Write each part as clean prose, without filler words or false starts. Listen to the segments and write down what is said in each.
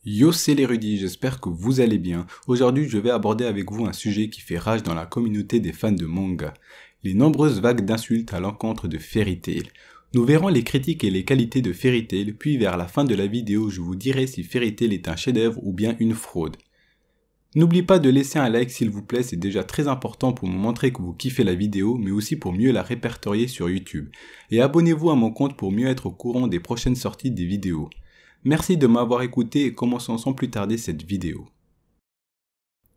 Yo, c'est l'érudit, j'espère que vous allez bien. Aujourd'hui, je vais aborder avec vous un sujet qui fait rage dans la communauté des fans de manga. Les nombreuses vagues d'insultes à l'encontre de Fairy Tail. Nous verrons les critiques et les qualités de Fairy Tail, puis vers la fin de la vidéo, je vous dirai si Fairy Tail est un chef-d'œuvre ou bien une fraude. N'oubliez pas de laisser un like s'il vous plaît, c'est déjà très important pour me montrer que vous kiffez la vidéo, mais aussi pour mieux la répertorier sur YouTube. Et abonnez-vous à mon compte pour mieux être au courant des prochaines sorties des vidéos. Merci de m'avoir écouté et commençons sans plus tarder cette vidéo.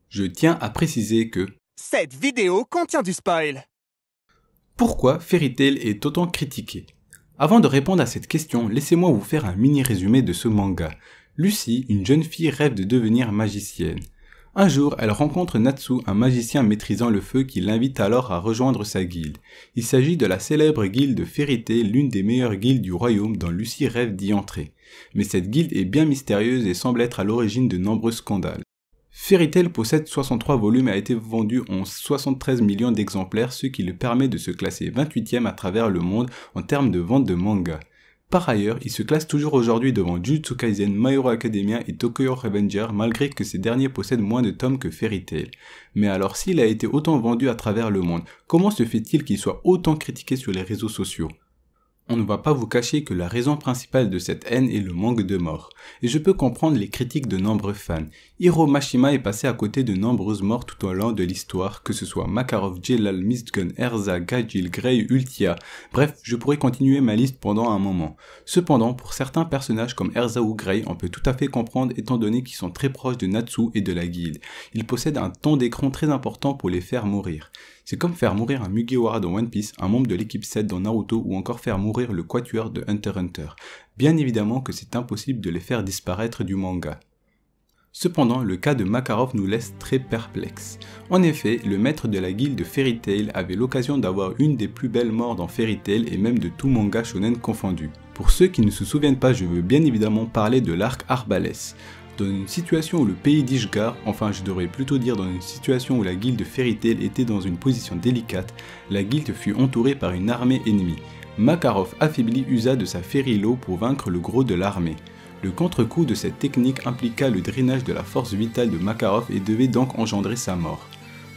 Je tiens à préciser que cette vidéo contient du spoil. Pourquoi Fairy Tail est autant critiqué? Avant de répondre à cette question, laissez-moi vous faire un mini résumé de ce manga. Lucy, une jeune fille, rêve de devenir magicienne. Un jour, elle rencontre Natsu, un magicien maîtrisant le feu qui l'invite alors à rejoindre sa guilde. Il s'agit de la célèbre guilde de Fairy Tail, l'une des meilleures guildes du royaume dont Lucy rêve d'y entrer. Mais cette guilde est bien mystérieuse et semble être à l'origine de nombreux scandales. Fairy Tail possède 63 volumes et a été vendu en 73 millions d'exemplaires, ce qui lui permet de se classer 28e à travers le monde en termes de vente de manga. Par ailleurs, il se classe toujours aujourd'hui devant Jujutsu Kaisen, My Hero Academia et Tokyo Revenger malgré que ces derniers possèdent moins de tomes que Fairy Tail. Mais alors s'il a été autant vendu à travers le monde, comment se fait-il qu'il soit autant critiqué sur les réseaux sociaux ? On ne va pas vous cacher que la raison principale de cette haine est le manque de morts. Et je peux comprendre les critiques de nombreux fans. Hiro Mashima est passé à côté de nombreuses morts tout au long de l'histoire, que ce soit Makarov, Jellal, Mistgun, Erza, Gajil, Grey, Ultia. Bref, je pourrais continuer ma liste pendant un moment. Cependant, pour certains personnages comme Erza ou Grey, on peut tout à fait comprendre étant donné qu'ils sont très proches de Natsu et de la guilde. Ils possèdent un temps d'écran très important pour les faire mourir. C'est comme faire mourir un Mugiwara dans One Piece, un membre de l'équipe 7 dans Naruto ou encore faire mourir le quatuor de Hunter x Hunter. Bien évidemment que c'est impossible de les faire disparaître du manga. Cependant, le cas de Makarov nous laisse très perplexes. En effet, le maître de la guilde de Fairy Tail avait l'occasion d'avoir une des plus belles morts dans Fairy Tail et même de tout manga shonen confondu. Pour ceux qui ne se souviennent pas, je veux bien évidemment parler de l'arc Arbalès. Dans une situation où le pays d'Ishgar, enfin je devrais plutôt dire dans une situation où la guilde de Fairy Tail était dans une position délicate, la guilde fut entourée par une armée ennemie. Makarov affaiblit Usa de sa Fairy Law pour vaincre le gros de l'armée. Le contre-coup de cette technique impliqua le drainage de la force vitale de Makarov et devait donc engendrer sa mort.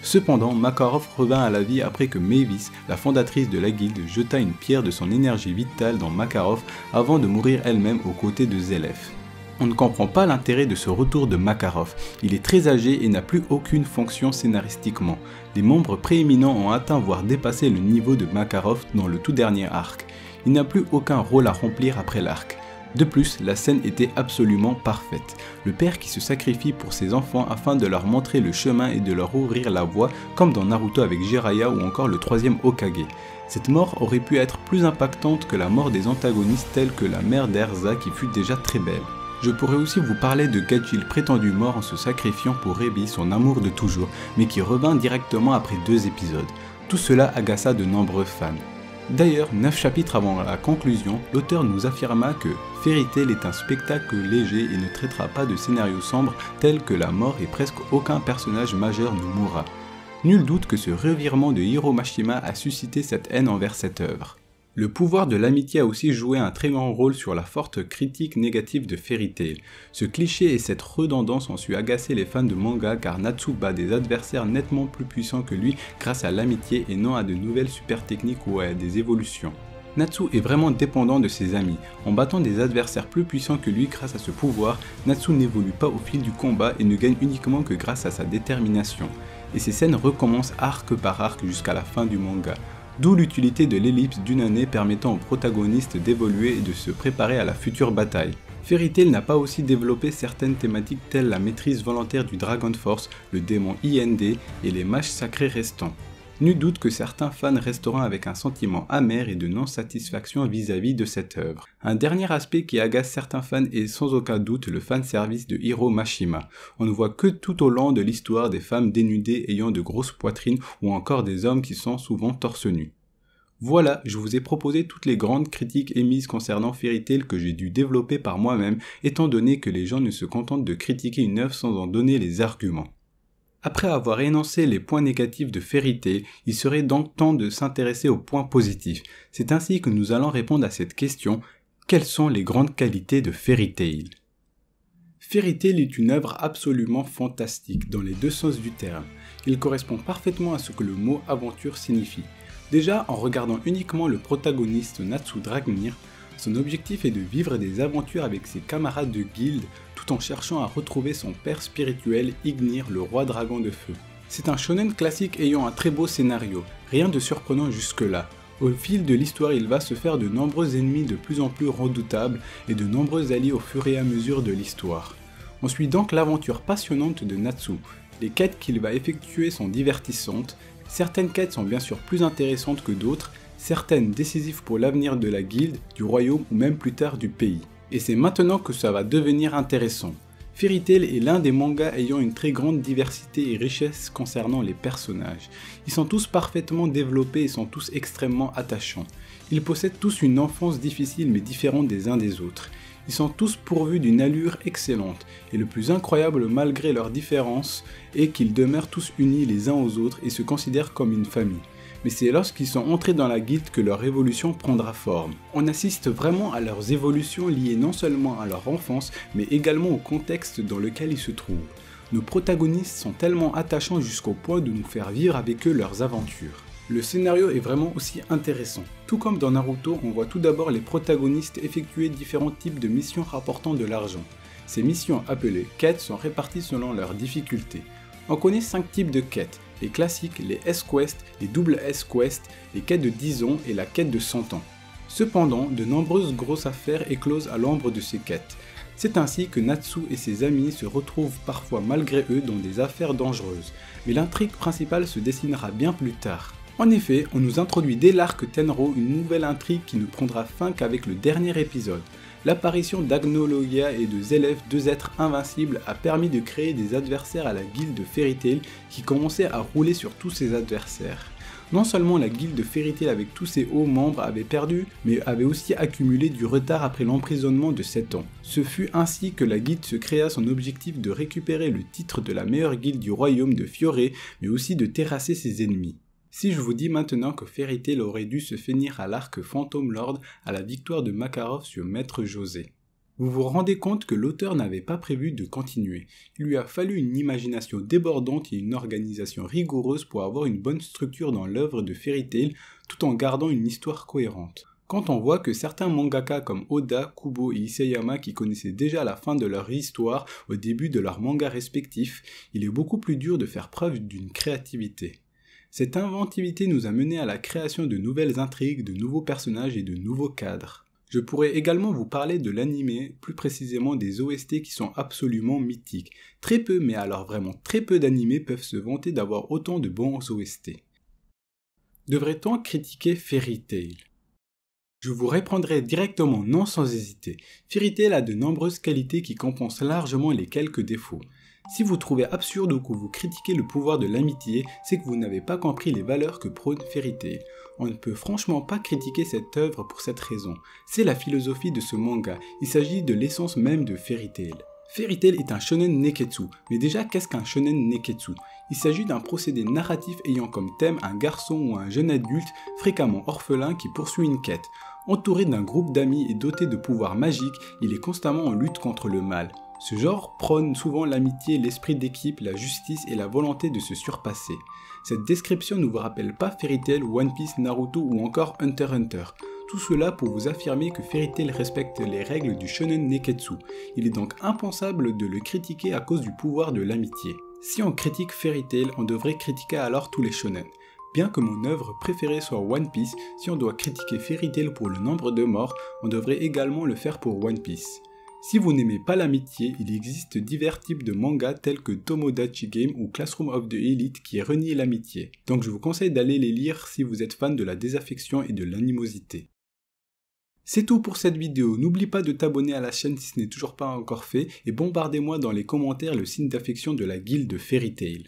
Cependant, Makarov revint à la vie après que Mavis, la fondatrice de la guilde, jeta une pierre de son énergie vitale dans Makarov avant de mourir elle-même aux côtés de Zelef. On ne comprend pas l'intérêt de ce retour de Makarov, il est très âgé et n'a plus aucune fonction scénaristiquement. Les membres prééminents ont atteint voire dépassé le niveau de Makarov dans le tout dernier arc. Il n'a plus aucun rôle à remplir après l'arc. De plus, la scène était absolument parfaite. Le père qui se sacrifie pour ses enfants afin de leur montrer le chemin et de leur ouvrir la voie, comme dans Naruto avec Jiraiya ou encore le troisième Hokage. Cette mort aurait pu être plus impactante que la mort des antagonistes tels que la mère d'Erza qui fut déjà très belle. Je pourrais aussi vous parler de Gajil prétendu mort en se sacrifiant pour Rebi, son amour de toujours, mais qui revint directement après 2 épisodes. Tout cela agaça de nombreux fans. D'ailleurs, 9 chapitres avant la conclusion, l'auteur nous affirma que Fairy Tail est un spectacle léger et ne traitera pas de scénarios sombres tels que la mort et presque aucun personnage majeur ne mourra. Nul doute que ce revirement de Hiro Mashima a suscité cette haine envers cette œuvre. Le pouvoir de l'amitié a aussi joué un très grand rôle sur la forte critique négative de Fairy Tail. Ce cliché et cette redondance ont su agacer les fans de manga car Natsu bat des adversaires nettement plus puissants que lui grâce à l'amitié et non à de nouvelles super techniques ou à des évolutions. Natsu est vraiment dépendant de ses amis. En battant des adversaires plus puissants que lui grâce à ce pouvoir, Natsu n'évolue pas au fil du combat et ne gagne uniquement que grâce à sa détermination. Et ces scènes recommencent arc par arc jusqu'à la fin du manga. D'où l'utilité de l'ellipse d'une année permettant aux protagonistes d'évoluer et de se préparer à la future bataille. Fairy Tail n'a pas aussi développé certaines thématiques telles la maîtrise volontaire du Dragon Force, le démon IND et les mages sacrés restants. Nul doute que certains fans resteront avec un sentiment amer et de non-satisfaction vis-à-vis de cette œuvre. Un dernier aspect qui agace certains fans est sans aucun doute le fanservice de Hiro Mashima. On ne voit que tout au long de l'histoire des femmes dénudées ayant de grosses poitrines ou encore des hommes qui sont souvent torse nu. Voilà, je vous ai proposé toutes les grandes critiques émises concernant Fairy Tail que j'ai dû développer par moi-même étant donné que les gens ne se contentent de critiquer une œuvre sans en donner les arguments. Après avoir énoncé les points négatifs de Fairy Tail, il serait donc temps de s'intéresser aux points positifs. C'est ainsi que nous allons répondre à cette question, quelles sont les grandes qualités de Fairy Tail ? Fairy Tail est une œuvre absolument fantastique dans les deux sens du terme. Il correspond parfaitement à ce que le mot aventure signifie. Déjà, en regardant uniquement le protagoniste Natsu Dragnir, son objectif est de vivre des aventures avec ses camarades de guilde tout en cherchant à retrouver son père spirituel Ignir, le roi dragon de feu. C'est un shonen classique ayant un très beau scénario, rien de surprenant jusque-là. Au fil de l'histoire, il va se faire de nombreux ennemis de plus en plus redoutables et de nombreux alliés au fur et à mesure de l'histoire. On suit donc l'aventure passionnante de Natsu. Les quêtes qu'il va effectuer sont divertissantes, certaines quêtes sont bien sûr plus intéressantes que d'autres, certaines décisives pour l'avenir de la guilde, du royaume ou même plus tard du pays. Et c'est maintenant que ça va devenir intéressant. Fairy Tail est l'un des mangas ayant une très grande diversité et richesse concernant les personnages. Ils sont tous parfaitement développés et sont tous extrêmement attachants. Ils possèdent tous une enfance difficile mais différente des uns des autres. Ils sont tous pourvus d'une allure excellente, et le plus incroyable malgré leurs différences est qu'ils demeurent tous unis les uns aux autres et se considèrent comme une famille. Mais c'est lorsqu'ils sont entrés dans la guilde que leur évolution prendra forme. On assiste vraiment à leurs évolutions liées non seulement à leur enfance, mais également au contexte dans lequel ils se trouvent. Nos protagonistes sont tellement attachants jusqu'au point de nous faire vivre avec eux leurs aventures. Le scénario est vraiment aussi intéressant. Tout comme dans Naruto, on voit tout d'abord les protagonistes effectuer différents types de missions rapportant de l'argent. Ces missions appelées quêtes sont réparties selon leur difficulté. On connaît 5 types de quêtes, les classiques, les S-Quest, les double S-Quest, les quêtes de 10 ans et la quête de 100 ans. Cependant, de nombreuses grosses affaires éclosent à l'ombre de ces quêtes. C'est ainsi que Natsu et ses amis se retrouvent parfois malgré eux dans des affaires dangereuses, mais l'intrigue principale se dessinera bien plus tard. En effet, on nous introduit dès l'arc Tenro une nouvelle intrigue qui ne prendra fin qu'avec le dernier épisode. L'apparition d'Agnologia et de Zelef, deux êtres invincibles, a permis de créer des adversaires à la guilde de Fairy Tail qui commençait à rouler sur tous ses adversaires. Non seulement la guilde de Fairy Tail avec tous ses hauts membres avait perdu, mais avait aussi accumulé du retard après l'emprisonnement de 7 ans. Ce fut ainsi que la guilde se créa son objectif de récupérer le titre de la meilleure guilde du royaume de Fioré, mais aussi de terrasser ses ennemis. Si je vous dis maintenant que Fairy Tail aurait dû se finir à l'arc Phantom Lord à la victoire de Makarov sur Maître José, vous vous rendez compte que l'auteur n'avait pas prévu de continuer. Il lui a fallu une imagination débordante et une organisation rigoureuse pour avoir une bonne structure dans l'œuvre de Fairy Tail tout en gardant une histoire cohérente. Quand on voit que certains mangaka comme Oda, Kubo et Isayama qui connaissaient déjà la fin de leur histoire au début de leurs mangas respectifs, il est beaucoup plus dur de faire preuve d'une créativité. Cette inventivité nous a mené à la création de nouvelles intrigues, de nouveaux personnages et de nouveaux cadres. Je pourrais également vous parler de l'anime, plus précisément des OST qui sont absolument mythiques. Très peu, mais alors vraiment très peu d'animés peuvent se vanter d'avoir autant de bons OST. Devrait-on critiquer Fairy Tail ? Je vous répondrai directement non sans hésiter. Fairy Tail a de nombreuses qualités qui compensent largement les quelques défauts. Si vous trouvez absurde ou que vous critiquez le pouvoir de l'amitié, c'est que vous n'avez pas compris les valeurs que prône Fairy Tail. On ne peut franchement pas critiquer cette œuvre pour cette raison. C'est la philosophie de ce manga, il s'agit de l'essence même de Fairy Tail. Fairy Tail est un shonen neketsu, mais déjà qu'est-ce qu'un shonen neketsu ? Il s'agit d'un procédé narratif ayant comme thème un garçon ou un jeune adulte fréquemment orphelin qui poursuit une quête. Entouré d'un groupe d'amis et doté de pouvoirs magiques, il est constamment en lutte contre le mal. Ce genre prône souvent l'amitié, l'esprit d'équipe, la justice et la volonté de se surpasser. Cette description ne vous rappelle pas Fairy Tail, One Piece, Naruto ou encore Hunter x Hunter. Tout cela pour vous affirmer que Fairy Tail respecte les règles du shonen neketsu. Il est donc impensable de le critiquer à cause du pouvoir de l'amitié. Si on critique Fairy Tail, on devrait critiquer alors tous les shonen. Bien que mon œuvre préférée soit One Piece, si on doit critiquer Fairy Tail pour le nombre de morts, on devrait également le faire pour One Piece. Si vous n'aimez pas l'amitié, il existe divers types de mangas tels que Tomodachi Game ou Classroom of the Elite qui renient l'amitié. Donc je vous conseille d'aller les lire si vous êtes fan de la désaffection et de l'animosité. C'est tout pour cette vidéo, n'oublie pas de t'abonner à la chaîne si ce n'est toujours pas encore fait et bombardez-moi dans les commentaires le signe d'affection de la guilde de Fairy Tail.